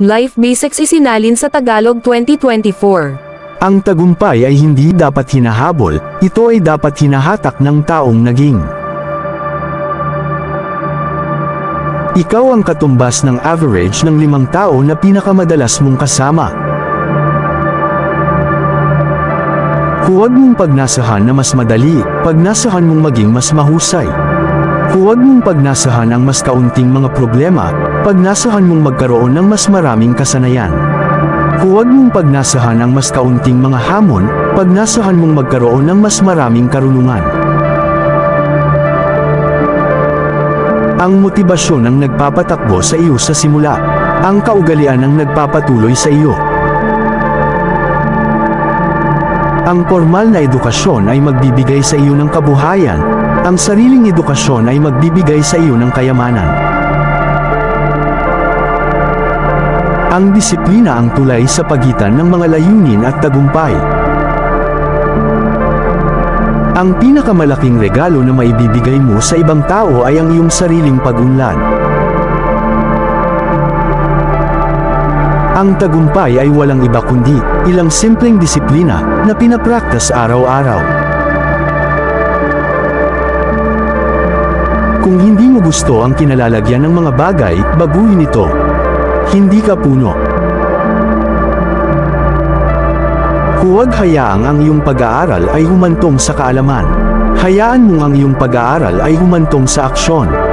Life Basics isinalin sa Tagalog 2024. Ang tagumpay ay hindi dapat hinahabol, ito ay dapat hinahatak ng taong naging. Ikaw ang katumbas ng average ng 5 tao na pinakamadalas mong kasama. Huwag mong pagnasahan na mas madali, pagnasahan mong maging mas mahusay. Huwag mong pagnasahan ang mas kaunting mga problema, pagnasahan mong magkaroon ng mas maraming kasanayan. Huwag mong pagnasahan ang mas kaunting mga hamon, pagnasahan mong magkaroon ng mas maraming karunungan. Ang motibasyon ang nagpapatakbo sa iyo sa simula. Ang kaugalian ang nagpapatuloy sa iyo. Ang formal na edukasyon ay magbibigay sa iyo ng kabuhayan, ang sariling edukasyon ay magbibigay sa iyo ng kayamanan. Ang disiplina ang tulay sa pagitan ng mga layunin at tagumpay. Ang pinakamalaking regalo na maibibigay mo sa ibang tao ay ang iyong sariling pag-unlad. Ang tagumpay ay walang iba kundi ilang simpleng disiplina na pinapraktas araw-araw. Kung hindi mo gusto ang kinalalagyan ng mga bagay, baguhin ito. Hindi ka puno. Huwag hayaang ang iyong pag-aaral ay humantong sa kaalaman. Hayaan mong ang iyong pag-aaral ay humantong sa aksyon.